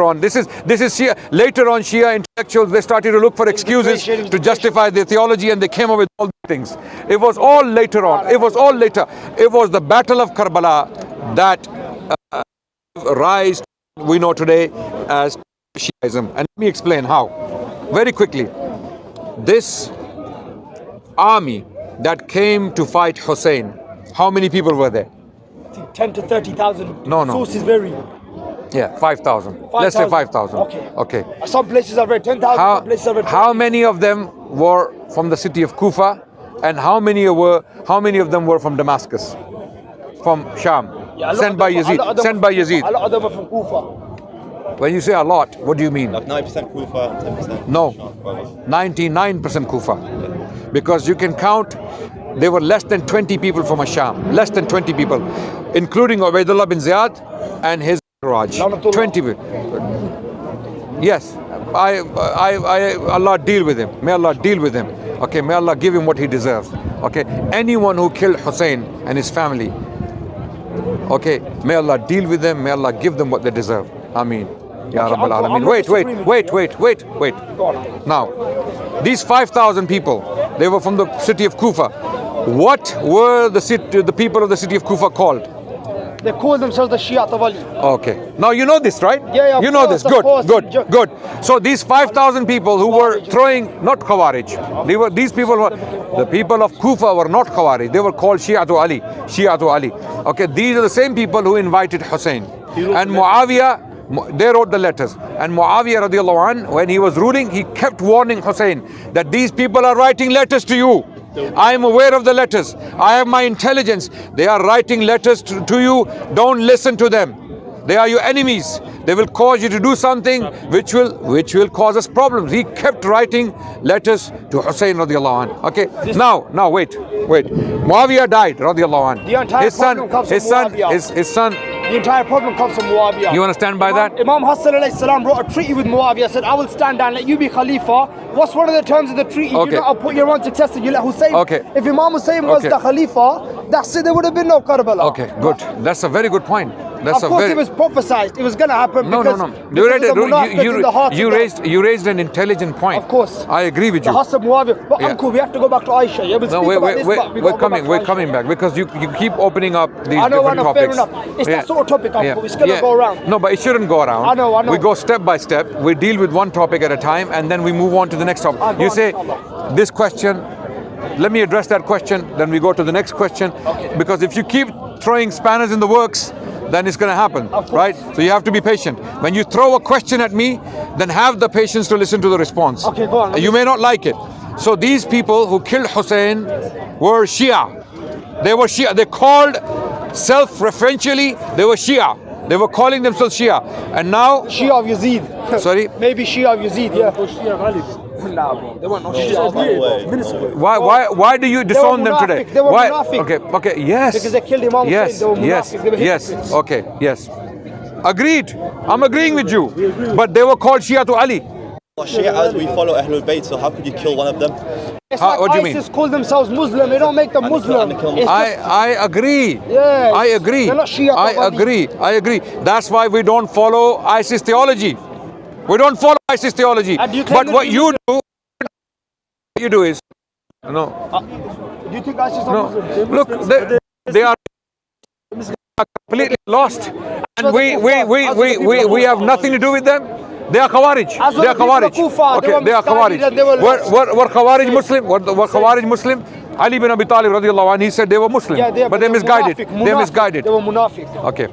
on. This is Shia. Later on, Shia intellectuals, they started to look for excuses to justify their theology, and they came up with all these things. It was all later on. It was all later. It was the Battle of Karbala that rise we know today as Shiaism. And let me explain how. Very quickly. This army that came to fight Hussein, how many people were there? 10 to 30,000. No. Sources vary. Yeah, 5,000. Let's say 5,000. Okay. Some places are read 10,000. Some places are read 20,000. How many of them were from the city of Kufa, and how many of them were from Damascus, from Sham, sent by Yazid? Sent by Yazid. A lot of them are from Kufa. When you say a lot, what do you mean? Like 9% Kufa and 10%. No, 99% Kufa, because you can count. There were less than 20 people from Asham, less than 20 people, including Ubaidullah bin Ziyad and his entourage. 20 people. Yes, Allah deal with him. May Allah deal with him. Okay, may Allah give him what he deserves. Okay, anyone who killed Hussein and his family, okay, may Allah deal with them. May Allah give them what they deserve. Ameen. Ya Rabbal Alameen. Wait. Now, these 5,000 people, they were from the city of Kufa. What were the people of the city of Kufa called? They call themselves the ShiaT of Ali. Okay. Now you know this, right? Yeah. You know this. Good. So these 5,000 people who were throwing, not Khawarij. These people were, the people of Kufa were not Khawarij. They were called ShiaT Ali. ShiaT Ali. Okay. These are the same people who invited Hussein. And Muawiyah, they wrote the letters. And Muawiyah radiallahu anh, when he was ruling, he kept warning Hussein that these people are writing letters to you. I am aware of the letters. I have my intelligence. They are writing letters to you. Don't listen to them. They are your enemies. They will cause you to do something which will cause us problems. He kept writing letters to Hussein radiallahu anh. Okay. Now wait. Muawiyah died radiallahu anh. His son. The entire problem comes from Muawiyah. You want to stand by that? Imam Hassan alayhi salam wrote a treaty with Muawiyah, said, I will stand down, let you be Khalifa. What's one of the terms of the treaty? Okay. I'll put your own successor, you let Hussein. Okay. If Imam Hussein was the Khalifa, that's it, there would have been no Karbala. Okay, good. That's a very good point. Of course, it was prophesied. It was going to happen. No. You raised an intelligent point. Of course. I agree with you. The Hassan Muawiyah. But uncle, we have to go back to Aisha. Yeah, we're coming back because you keep opening up these different topics. Fair enough. It's that sort of topic, uncle. It's going to go around. No, but it shouldn't go around. I know. We go step by step. We deal with one topic at a time, and then we move on to the next topic. You say, this question, let me address that question, then we go to the next question. Okay. Because if you keep throwing spanners in the works, then it's going to happen, right? So you have to be patient. When you throw a question at me, then have the patience to listen to the response. Okay, go on. You may not like it. So these people who killed Hussein were Shia. They were Shia. They called self-referentially, they were Shia. They were calling themselves Shia. And now... Shia of Yazid. Sorry? Maybe Shia of Yazid, yeah. Shia Ghalib. Nah, bro. They weren't no Shia. Why do you disown them today? They were munafiq. Okay, yes. Because they killed Imam Hussein, they were munafiq. They were hypocrites. Okay, yes. Agreed. I'm agreeing with you. But they were called Shia to Ali. Shia, we follow Ahlul Bayt, so how could you kill one of them? It's like what do you mean? ISIS call themselves Muslim. They don't make them Muslim. I agree. Yeah, I agree. They're not Shia. I agree. That's why we don't follow ISIS theology. We don't follow ISIS theology. But what you do is, no. Do you think ISIS are Muslims? Look, they are completely lost, and we have nothing to do with them. They are Khawarij. They are Khawarij. Okay, they are Khawarij. Were Khawarij Muslim? Were Khawarij Muslim? Ali bin Abi Talib radiallahu anh, he said they were Muslim, but they misguided. They misguided. They were munafiq. Okay,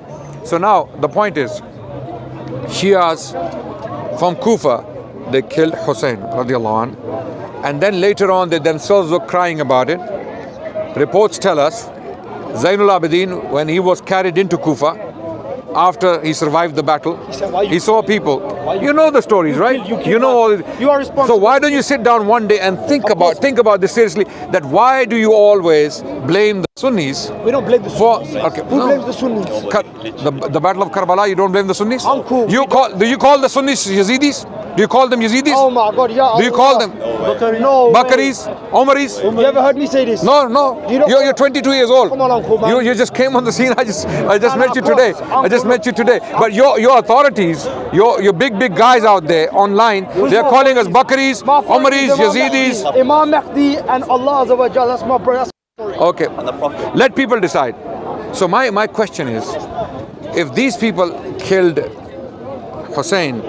so now the point is, Shias from Kufa, they killed Hussein radiallahu anh, and then later on they themselves were crying about it. Reports tell us Zainul Abidin, when he was carried into Kufa after he survived the battle, he saw people. You know the stories, right? You know all this. You are responsible. So why don't you sit down one day and think about this seriously, that why do you always blame the Sunnis. We don't blame the For Sunnis. okay, Who blames the Sunnis? The Battle of Karbala, you don't blame the Sunnis? I'm cool. Do you call the Sunnis Yazidis? Do you call them Yazidis? Oh my God, yeah. Do you call them No. Bakaris, Omaris? You ever heard me say this? No. You don't- You're 22 years old. Come on, Uncle, man. You just came on the scene. I just met you of course. today. I just met you today. But your authorities, your big guys out there online, they're calling us Bakaris, My friend Omaris, is Imam Yazidis. Mahdi. Imam Mahdi and Allah Azza wa Jalla. That's my brother. Okay. And the Prophet. Let people decide. So my question is, if these people killed Hussein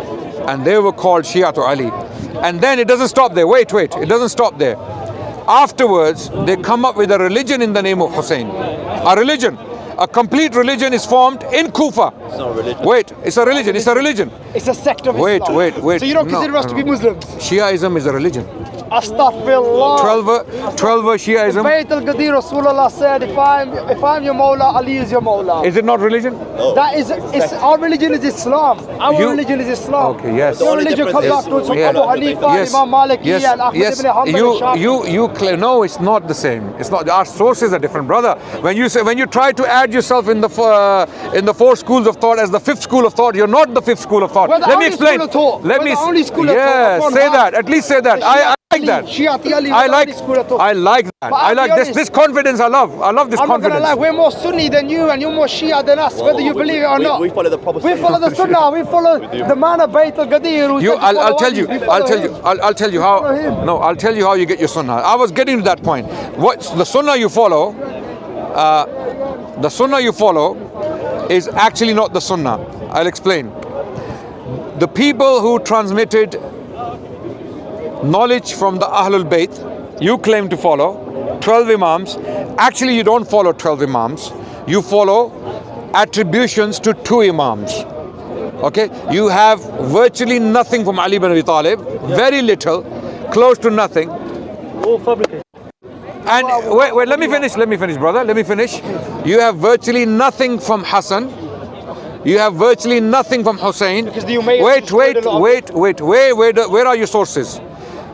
and they were called Shia to Ali, and then it doesn't stop there. Wait, it doesn't stop there. Afterwards, they come up with a religion in the name of Hussein. A religion. A complete religion is formed in Kufa. It's not a religion. Wait, it's a religion. It's a religion. It's a sect of Wait. Islam. So you don't No, consider us to be no. Muslims? Shiaism is a religion. Astaghfirullah. 12 Shiaism. Bayt al-Qadir Rasulullah said, if I'm your Mawla, Ali is your Mawla. Is it not religion? That is, our religion is Islam. Our religion is Islam. Okay, yes. Your religion comes difference afterwards from Yes. Abu Hanifa, Yes. Imam Maliki, Yes. and Ahmad Yes. ibn Hanbal. and Shafi. You claim, no, it's not the same. It's not. Our sources are different, brother. When you try to add yourself in the four schools of thought as the fifth school of thought, you're not the fifth school of thought. We're the Let me only explain. school of thought. Let We're me. the only school of Yeah, thought. say that. At least say that. I like that. ShiaT Ali, I we're the like. only school of thought. I like that. But I I'll like be this. honest. This confidence. I love this I'm not confidence. gonna lie, we're more Sunni than you, and you're more Shia than us, whether you believe it or not. We follow the Prophet. We follow the Sunnah. We follow the man of Bayt al-Qadir. who said I'll follow tell you. Ali. We follow him. I'll tell you how. follow him. No, I'll tell you how you get your sunnah. I was getting to that point. What the sunnah you follow? The sunnah you follow is actually not the sunnah. I'll explain. The people who transmitted knowledge from the Ahlul Bayt, you claim to follow 12 Imams. Actually, you don't follow 12 Imams. You follow attributions to 2 Imams. Okay, you have virtually nothing from Ali bin Abi Talib, very little, close to nothing. And wait, let me finish, brother. Let me finish. You have virtually nothing from Hassan. You have virtually nothing from Hussein. Because the Umayyads destroyed a lot. Where are your sources?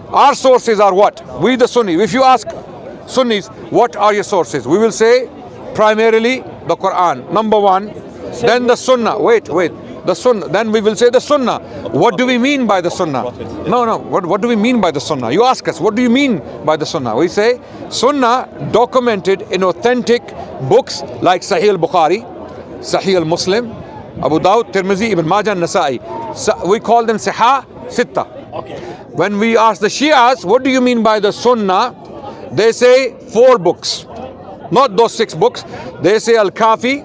Our sources are what? We the Sunni. If you ask Sunnis, what are your sources? We will say primarily the Quran, number 1. Then the Sunnah. Wait. The Sunnah. Then we will say the Sunnah. What do we mean by the Sunnah? No. What do we mean by the Sunnah? You ask us, what do you mean by the Sunnah? We say Sunnah documented in authentic books like Sahih al-Bukhari, Sahih al-Muslim, Abu Dawud, Tirmizi, Ibn Majah, and Nasa'i. We call them Sihah Sitta. When we ask the Shias, what do you mean by the Sunnah? They say 4 books. Not those 6 books. They say Al-Kafi,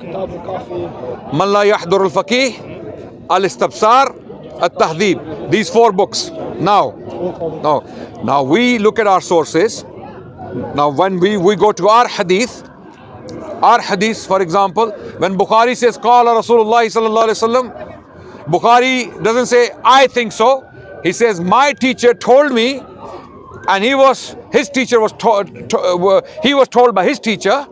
Man La Yahdur Al-Faqih, Al-Istabsar, Al-Tahdhib. These 4 books. Now we look at our sources. Now when we go to our hadith, for example, when Bukhari says Qala Rasulullah sallallahu alaihi wasallam, Bukhari doesn't say I think so. He says my teacher told me, and his teacher was he was told by his teacher,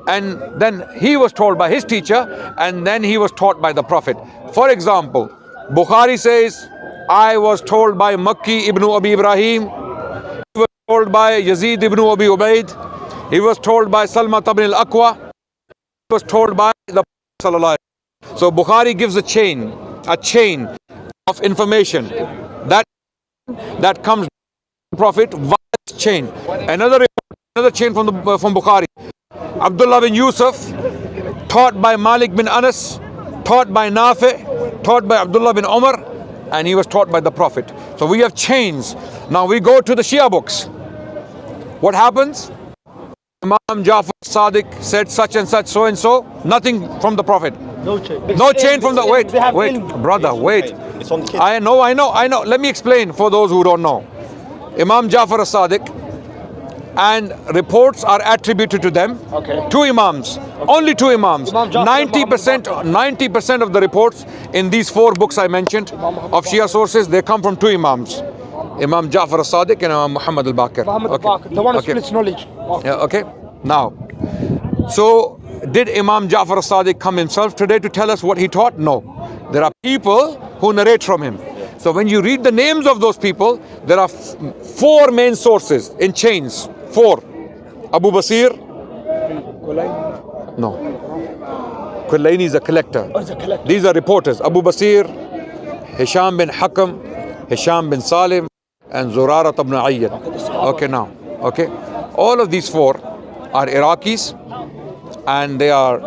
and then he was told by his teacher, and then he was taught by the Prophet. For example, Bukhari says I was told by Makki ibn Abi Ibrahim, he was told by Yazid ibn Abi Ubaid, he was told by Salma ibn al-Aqwa, he was told by the Prophet sallallahu alaihi wasallam. So Bukhari gives a chain of information that comes from the Prophet via this chain. Another chain from Bukhari. Abdullah bin Yusuf, taught by Malik bin Anas, taught by Nafi, taught by Abdullah bin Umar, and he was taught by the Prophet. So we have chains. Now we go to the Shia books. What happens? Imam Jafar Sadiq said such and such, so and so. Nothing from the Prophet. No chain. No chain from the. Wait, brother, wait. It's from the kids. I know. Let me explain for those who don't know. Imam Jafar Sadiq, and reports are attributed to them. Okay. 2 Imams. Only 2 Imams. 90% of the reports in these 4 books I mentioned of Shia sources, they come from 2 Imams. Imam Jafar Sadiq and Imam Muhammad al-Baqir. The one who splits knowledge. Yeah, okay. Now, so did Imam Jafar Sadiq come himself today to tell us what he taught? No. There are people who narrate from him. So when you read the names of those people, there are 4 main sources in chains. 4. Abu Basir, No. Kullaini is a collector. Oh, it's a collector. These are reporters. Abu Basir, Hisham bin Hakam, Hisham bin Salim, and Zurara ibn Ayyan. Okay, now. Okay. All of these four are Iraqis, and they are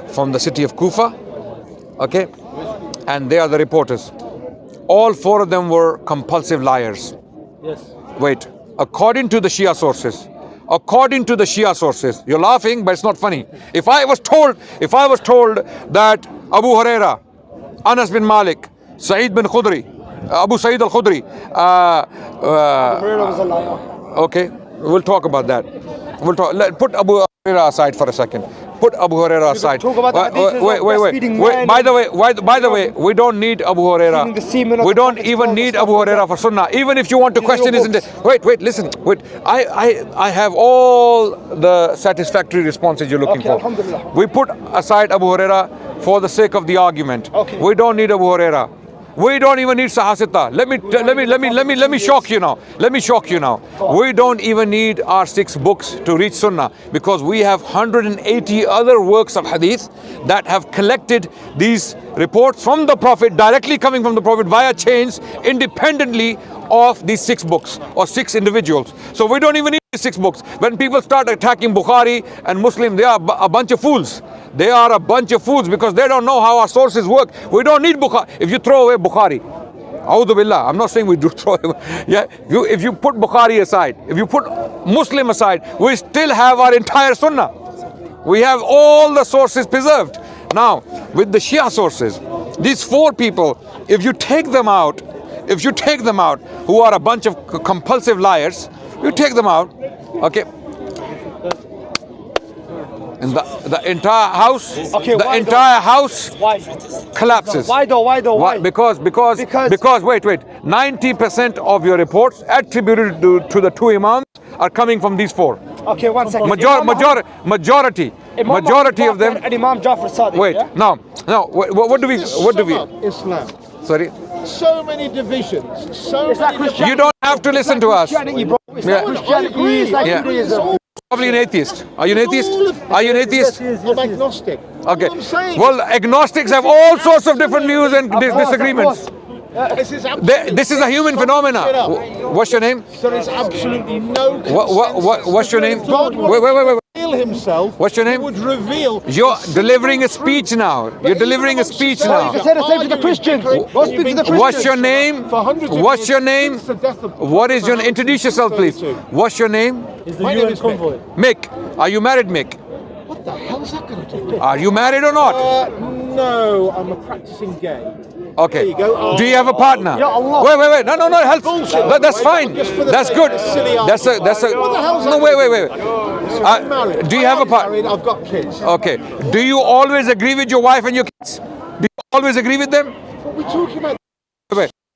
from the city of Kufa. Okay. And they are the reporters. All four of them were compulsive liars. Yes. Wait. According to the Shia sources, you're laughing, but it's not funny. If I was told that Abu Huraira, Anas bin Malik, Sa'id bin Khudri, Abu Sa'id al-Khudri, Hurairah was a liar. okay, we'll talk about that. Put Abu Huraira aside for a second. Put Abu Huraira aside. Talk about the hadiths of breastfeeding Wait. men By the way, we don't need Abu Huraira. Feeding the semen of We the don't Prophet even need Abu like Huraira that. for Sunnah. Even if you want to These are question your his books. listen. I have all the satisfactory responses you're looking Okay, for. alhamdulillah. We put aside Abu Huraira for the sake of the argument. Okay. We don't need Abu Huraira. We don't even need Sahasita. Let me shock you now. We don't even need our 6 books to reach Sunnah, because we have 180 other works of Hadith that have collected these reports from the Prophet, directly coming from the Prophet via chains, independently of these 6 books or 6 individuals. So we don't even need 6 books. When people start attacking Bukhari and Muslim, they are a bunch of fools. They are a bunch of fools because they don't know how our sources work. We don't need Bukhari. If you throw away Bukhari, A'udhu Billah, I'm not saying we do throw away. Yeah, if you put Bukhari aside, if you put Muslim aside, we still have our entire Sunnah. We have all the sources preserved. Now, with the Shia sources, these 4 people, if you take them out, who are a bunch of compulsive liars, you take them out, okay, and the entire house, Okay, the why entire house Why? collapses. Why though? Why? Because wait, 90% of your reports attributed to the 2 Imams are coming from these 4. Okay, one second. Majority of them. And Imam Jafar Sadiq. Wait, yeah? now, what do we? Islam. Sorry, So many divisions. So It's like many Christianity. you don't have to listen to us. Christianity, bro. It's Yeah. like Christianity. It's like Yeah. Judaism. Probably an atheist. Are you an atheist? I'm agnostic. Okay. All I'm saying Well, agnostics have all sorts of different views and disagreements. this is This is a human phenomena. What's your name? There is absolutely no. What's your name? God would Wait. reveal himself. What's your name? He would reveal. You're delivering a speech now. You're delivering a speech You now. said the same to the Christians. Go speak to the Christians. What's your name? For hundreds of What's years, your name? since the death of What is your name? Introduce yourself, please. What's your name? My name is Mick. Mick. Are you married, Mick? What the hell's that going to do? Are you married or not? No, I'm a practicing gay. Okay. There you go. Do you have a partner? Ya Allah. Wait. No. Help. Bullshit. That's fine. Just for the That's good. silly That's a. What the hell's No, that wait. I'm married. Do you have a partner? I've got kids. Okay. Do you always agree with your wife and your kids? Do you always agree with them? What are we talking about?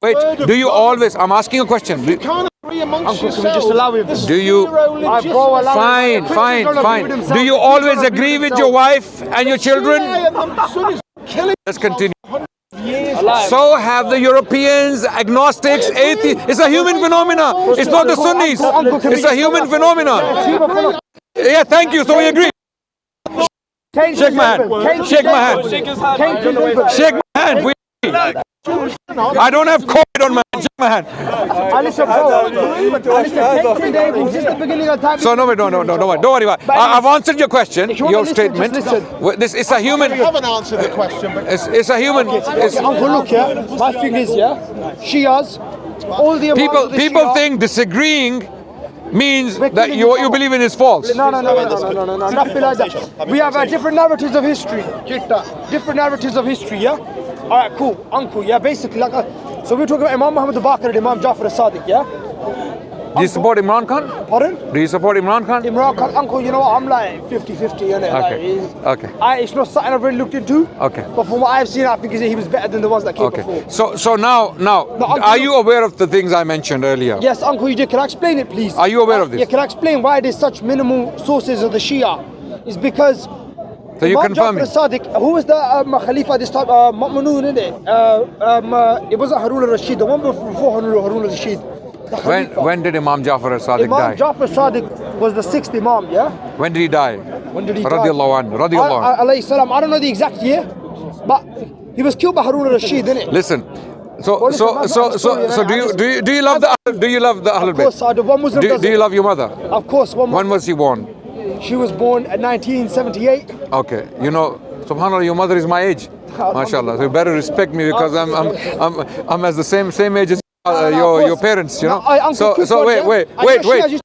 Wait. Do you always? I'm asking a question. You can't agree amongst Uncle, can we yourselves. just allow him? There's Do you- zero legitimacy. bro, allow him. Fine. Christians don't agree with themselves. Do you Christians always don't agree with with your wife and your children? Yeah, my son is killing Let's continue. years. So have the Europeans, agnostics, atheists. It's a human phenomena. It's not the Sunnis. It's a human phenomenon. Yeah, thank you. So we agree. Shake my hand. Shake my hand. Shake my hand. We agree. I don't have COVID on my hand. Shake my hand. Listen, bro. Listen, is this the beginning of time? So no, don't worry about it. I've answered your question, If you your wanna listen, statement. just listen. This is a human. I haven't answered the question, but It's a human. It's, Uncle, look, yeah. My thing is, yeah. Shias, all the Imams of the people Shia- think disagreeing means We're that killing what each you other. believe in is false. No, nothing like that. We have different narratives of history. Different narratives of history, yeah? Alright, cool. Uncle, yeah, basically, so we're talking about Imam Muhammad al-Baqir and Imam Jafar al-Sadiq, yeah? Do you support Imran Khan? Pardon? Do you support Imran Khan? Imran Khan, uncle, you know what? I'm like 50-50, innit? Okay. It's not something I've really looked into. Okay. But from what I've seen, I think he was better than the ones that came before. Okay. So now, Uncle, are you aware of the things I mentioned earlier? Yes, Uncle, you did. Can I explain it, please? Are you aware of this? Yeah, can I explain why there's such minimal sources of the Shia? It's because So you Imam confirm Jafar it? al-Sadiq, who was the Khalifa this time? Ma'munun, innit? It wasn't Harun al-Rashid, the one before Harun al-Rashid. When did Imam Jafar as-Sadiq Imam die? Jafar Sadiq was the 6th Imam, yeah? When did he die? When did he die? Radiallahu anhu. Radiallahu anhu. Alayhi salam. I don't know the exact year, but he was killed by Harun al-Rashid, didn't it? Listen. So do you love the Ahlul Of course, Bayt? one Muslim does Do you it. love your mother? Of course, one When was she born? She was born in 1978. Okay, you know, subhanallah, your mother is my age. MashaAllah. So you better respect me because I'm as the same age as your parents, you know. So wait.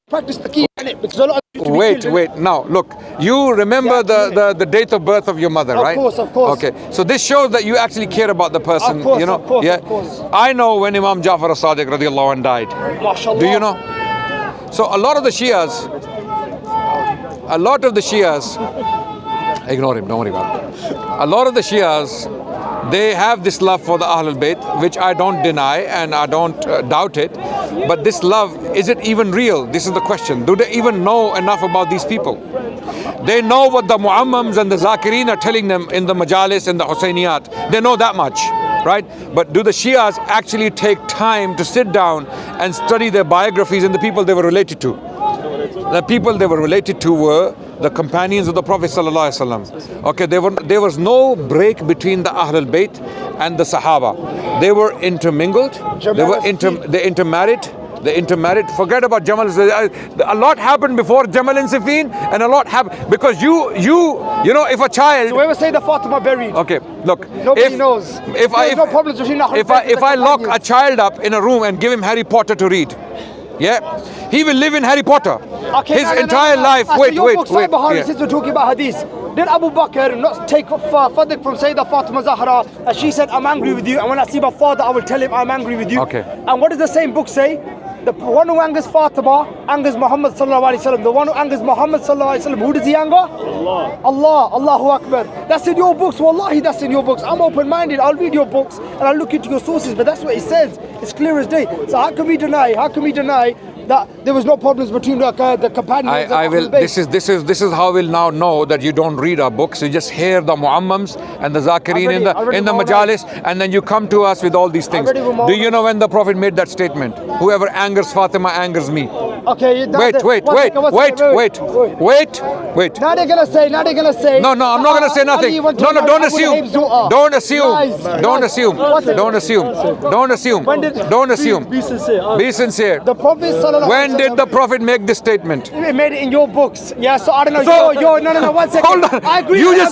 Practice the key in it because a lot of people Wait. Now, look, you remember the date of birth of your mother, right? Of course. Okay, so this shows that you actually care about the person, Of course, you know. of course, yeah. of course. I know when Imam Jafar as-Sadiq radiallahu anh died. MashaAllah. Do you know? So a lot of the Shias, ignore him, don't worry about it. A lot of the Shias, they have this love for the Ahlul Bayt, which I don't deny and I don't doubt it. But this love, is it even real? This is the question. Do they even know enough about these people? They know what the Muammams and the Zakirin are telling them in the Majalis and the Husainiyat. They know that much, right? But do the Shias actually take time to sit down and study their biographies and the people they were related to? The people they were related to were the companions of the Prophet ﷺ. Okay, there was no break between the Ahlul Bayt and the Sahaba. They were intermingled. They intermarried. Forget about Jamal. A lot happened before Jamal and Siffin, and a lot happened because you know, if a child. So whoever say the Fatima buried. Okay, look. Nobody knows. There's no problems between Ahlul Bayt If I lock a child up in a room and give him Harry Potter to read, yeah, he will live in Harry Potter. Okay, his entire life. Wait. Since we're talking about Hadith, did Abu Bakr not take Fadl from Sayyidah Fatima Zahra and she said, I'm angry with you, and when I see my father I will tell him I'm angry with you. Okay. And what does the same book say? The one who angers Fatima angers Muhammad sallallahu alaihi wasallam. The one who angers Muhammad sallallahu alaihi wasallam, who does he anger? Allah. Allahu Akbar. That's in your books. Wallahi, that's in your books. I'm open-minded. I'll read your books and I'll look into your sources. But that's what it says. It's clear as day. So how can we deny that there was no problems between the companions? I will. This is how we'll now know that you don't read our books. You just hear the Muammams and the Zakirin in the Majalis, and then you come to us with all these things. Do you know when the Prophet made that statement? Whoever angers Fatima angers me. Okay. Wait. Now they're gonna say. No, I'm not gonna say nothing. No, don't assume. Don't assume. Be sincere. The Prophet When did the Prophet make this statement? He made it in your books. Yeah, so I don't know. No, 1 second. Hold on. I agree with that.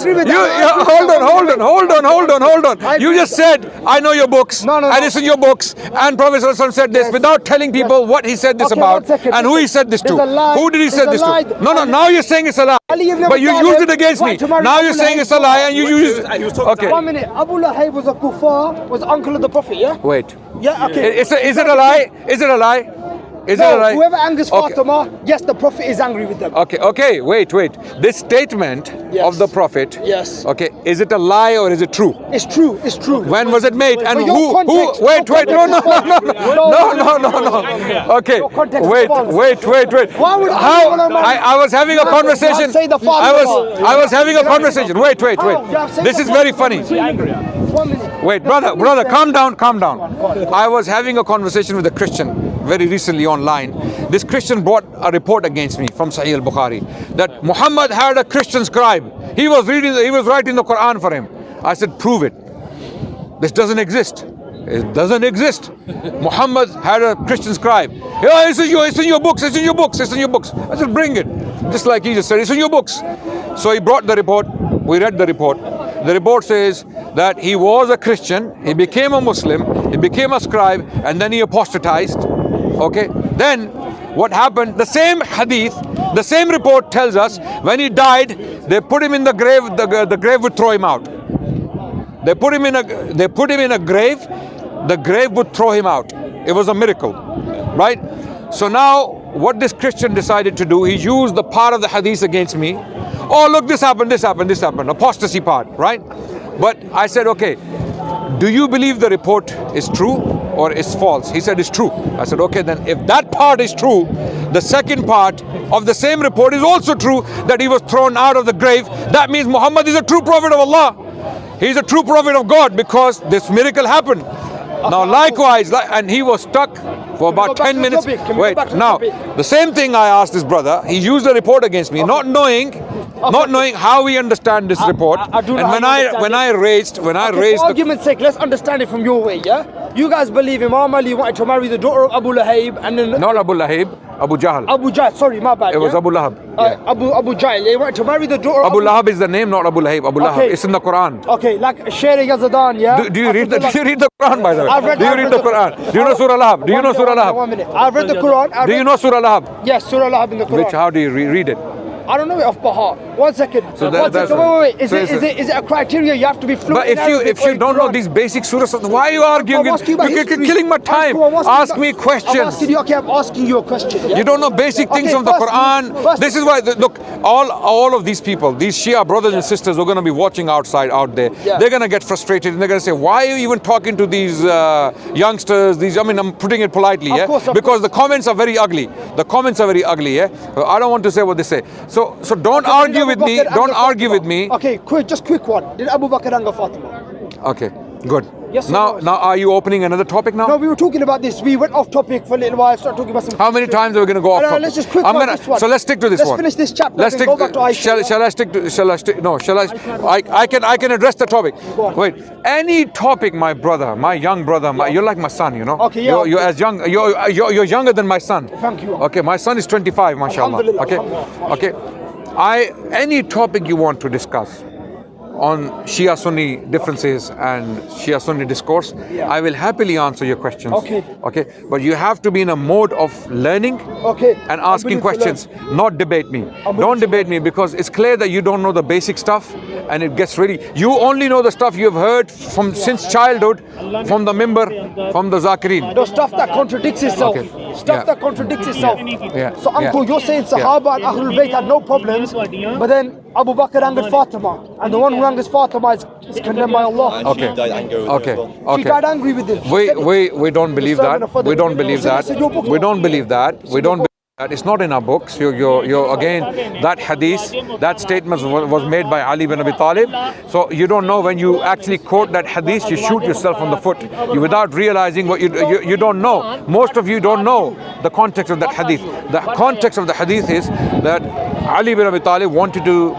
Hold on. You just said, I know your books, and it's in your books, and Prophet ﷺ said this without telling people what he said this about, and who he said this to. Who did he say this to? No, now you're saying it's a lie. But you used it against me. Now you're saying it's a lie, and you used it. Okay. 1 minute. Abu Lahab was a kuffar, was uncle of the Prophet, yeah? Wait. Yeah, okay. Is it a lie? Is it a lie? Whoever angers Fatima, yes, the Prophet is angry with them. Okay, wait. This statement of the Prophet, okay, is it a lie or is it true? It's true. When was it made? And who? Wait, no. Okay, wait. How? I was having a conversation. I was having a conversation. Wait. This is very funny. Wait, brother, calm down. I was having a conversation with a Christian very recently online. This Christian brought a report against me from Sahih al-Bukhari that Muhammad had a Christian scribe. He was writing the Quran for him. I said, prove it. This doesn't exist. It doesn't exist. Muhammad had a Christian scribe. Yeah, it's in your books. I said, bring it. Just like he just said, it's in your books. So he brought the report. We read the report. The report says that he was a Christian, he became a Muslim, he became a scribe, and then he apostatized. Okay, then what happened? The same hadith, the same report tells us when he died, they put him in the grave. The grave would throw him out. They put him in a grave. The grave would throw him out. It was a miracle, right? So now, what this Christian decided to do, he used the part of the hadith against me. Oh, look, this happened. Apostasy part, right? But I said, okay, do you believe the report is true or is false? He said it's true. I said, okay, then if that part is true, the second part of the same report is also true, that he was thrown out of the grave. That means Muhammad is a true prophet of Allah. He's a true prophet of God because this miracle happened. Now, likewise, and he was stuck for about 10 minutes. Wait, now, the same thing I asked this brother. He used the report against me, not knowing how we understand this report. I do and not when I raised for argument's sake, let's understand it from your way, yeah? You guys believe Imam Ali wanted to marry the daughter of Abu Lahab and then... Not Abu Lahab, Abu Jahl. Abu Jahl, sorry, my bad. It was Abu Lahab. Yeah. Abu Jahl, he wanted to marry the daughter Abu Lahab is the name, not Abu Lahab. Abu Lahab. It's in the Quran. Okay, like ShiaT Yazdan, yeah? Do you read the Quran, by the way? Do you read the Quran? Do you know Surah Lahab? Do you know Surah Lahab? 1 minute. I've read the Quran. Do you know Surah Lahab? Yes, Surah Lahab in the Quran. How do you read it? I don't know it off by heart. 1 second. So wait. Is it a criteria you have to be fluent? But if you don't know these basic surahs, why are you arguing? You're killing my time. Ask me questions. I'm asking you a question. Yeah? You don't know basic things of the Quran. This is why, look, all of these people, these Shia brothers and sisters who are going to be watching out there, they're going to get frustrated and they're going to say, why are you even talking to these youngsters? I'm putting it politely, yeah? Because the comments are very ugly. Yeah? I don't want to say what they say. So don't argue with me. Don't argue with me. Okay, just quick one. Did Abu Bakr anger Fatima? Okay, good. Yes now are you opening another topic now? No, we were talking about this. We went off topic for a little while. Started talking about some. How many times are we going to go off topic? Let's just quick this one. So let's stick to this one. Let's finish this chapter. Let's go back to Aisha. I can address the topic. Wait, any topic, my brother, my young brother, you're like my son, you know. Okay, yeah. You're as young. You're younger than my son. Thank you. Okay, my son is 25, mashallah. Okay. Any topic you want to discuss on Shia Sunni differences and Shia Sunni discourse, I will happily answer your questions. Okay. But you have to be in a mode of learning and asking questions, not debate me. Don't debate me because it's clear that you don't know the basic stuff and it gets really. You only know the stuff you have heard from since childhood, from the Mimbar, from the Zakirin. The stuff that contradicts itself. That contradicts itself. So uncle, you're saying Sahaba and Ahlul Bayt had no problems, but then Abu Bakr angered Fatima, and the one who angers Fatima is condemned by Allah. And she died angry with it as well. She died angry with it. We don't believe that. We don't believe that. We don't believe that. We don't believe that. It's not in our books. You're again, that hadith, that statement was made by Ali bin Abi Talib. So you don't know when you actually quote that hadith, you shoot yourself on the foot. Without realizing what you don't know. Most of you don't know the context of that hadith. The context of the hadith is that Ali bin Abi Talib wanted to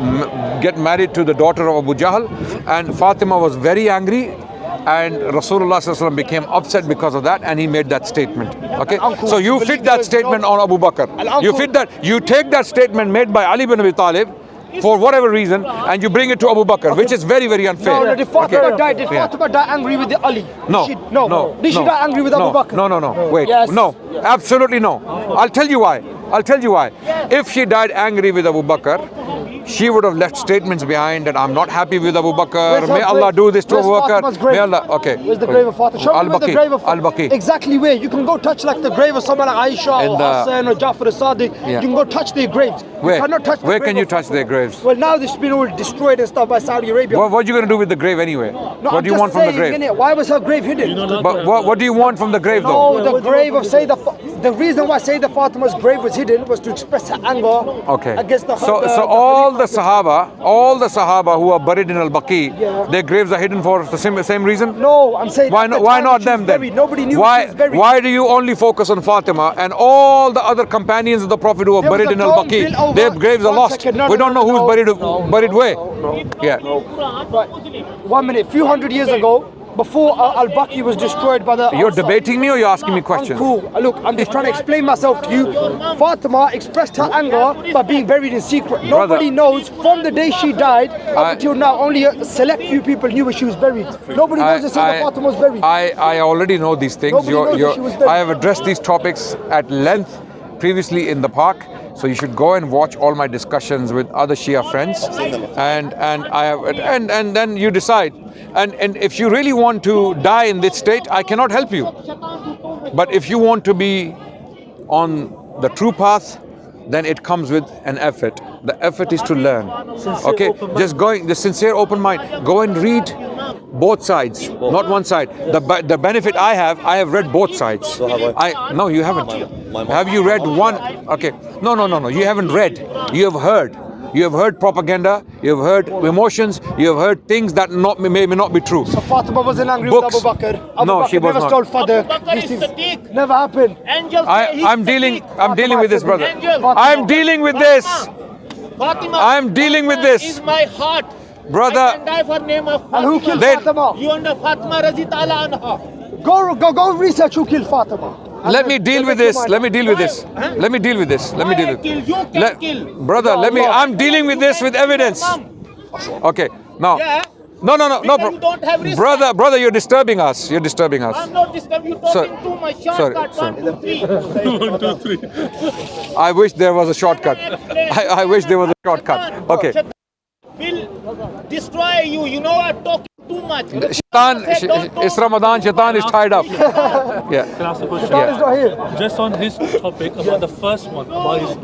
get married to the daughter of Abu Jahl, and Fatima was very angry. And Rasulullah ﷺ became upset because of that, and he made that statement. Okay, so you fit that statement on Abu Bakr. You fit that. You take that statement made by Ali bin Abi Talib for whatever reason, and you bring it to Abu Bakr, which is very, very unfair. No, did Fatima die angry with Ali? No. Did she die angry with Abu Bakr? No. Wait. Yes. No. Absolutely no. I'll tell you why. If she died angry with Abu Bakr, she would have left statements behind that I'm not happy with Abu Bakr. May Allah do this to Abu Bakr. May Allah. Okay. Where's the grave of Fatima? Show me where the grave of Al-Baqi. Exactly where. You can go touch like the grave of someone like Aisha or Hassan or Jafar al-Sadiq. You can go touch their graves. Where can you touch their graves? Well, now it's been all destroyed and stuff by Saudi Arabia. What are you going to do with the grave anyway? What do you want from the grave? Why was her grave hidden? But what do you want from the grave though? No, the grave of the reason why Sayyidah Fatima's grave was hidden was to express her anger against the So all the Sahaba who are buried in Al-Baqi, their graves are hidden for the same reason? No, I'm saying why not them then? Nobody knew she was buried. Why do you only focus on Fatima and all the other companions of the Prophet who are buried in Al-Baqi? Their graves are lost. We don't know who's buried where. Right. 1 minute, few hundred years ago, before Al-Baqi was destroyed by the... You're debating me or you're asking me questions? Cool. Look, I'm just trying to explain myself to you. Fatima expressed her anger by being buried in secret. Nobody knows from the day she died up until now. Only a select few people knew where she was buried. Nobody knows that Fatima was buried. I already know these things. I have addressed these topics at length previously in the park. So you should go and watch all my discussions with other Shia friends, and then you decide. And if you really want to die in this state, I cannot help you. But if you want to be on the true path, then it comes with an effort. The effort is to learn. Okay, just going the sincere, open mind. Go and read both sides, not one side. The benefit I have read both sides. So have I. No, you haven't. My mom. Have you read one? Okay, no. You haven't read. You have heard. You have heard propaganda, you have heard emotions, you have heard things that may not be true. So Fatima wasn't angry Books. with Abu Bakr. Abu No, Bakr she was never not. stole Father. Abu Bakr These is things Siddiq. never happened. Angels say he's I'm dealing with this, brother. Angel. I'm dealing with this. Fatima. I'm dealing with Fatima this. is my heart. Brother. I can die for name of Fatima. And who killed Then- Fatima? You under Fatima Razi Ta'ala anha. Go research who killed Fatima. Let me deal with this. Let me deal with this. Huh? Let me deal with this. Let me Why deal I with kill? You can kill. Brother, I'm dealing with this with evidence. Okay, now. Yeah. No, Because you don't have respect. brother, you're disturbing us. You're disturbing us. I'm not disturbing you. Sorry. Talking too much. Sorry, Shortcut. sorry. 1, 2, 3. I wish there was a shortcut. I wish there was a shortcut. Okay. Shaitan will destroy you. You know I'm talking too much. Shaitan, it's Ramadan, Shaitan is tied up. Yeah. Can I ask a question? Shaitan is not here. Just on his topic about the first one, about his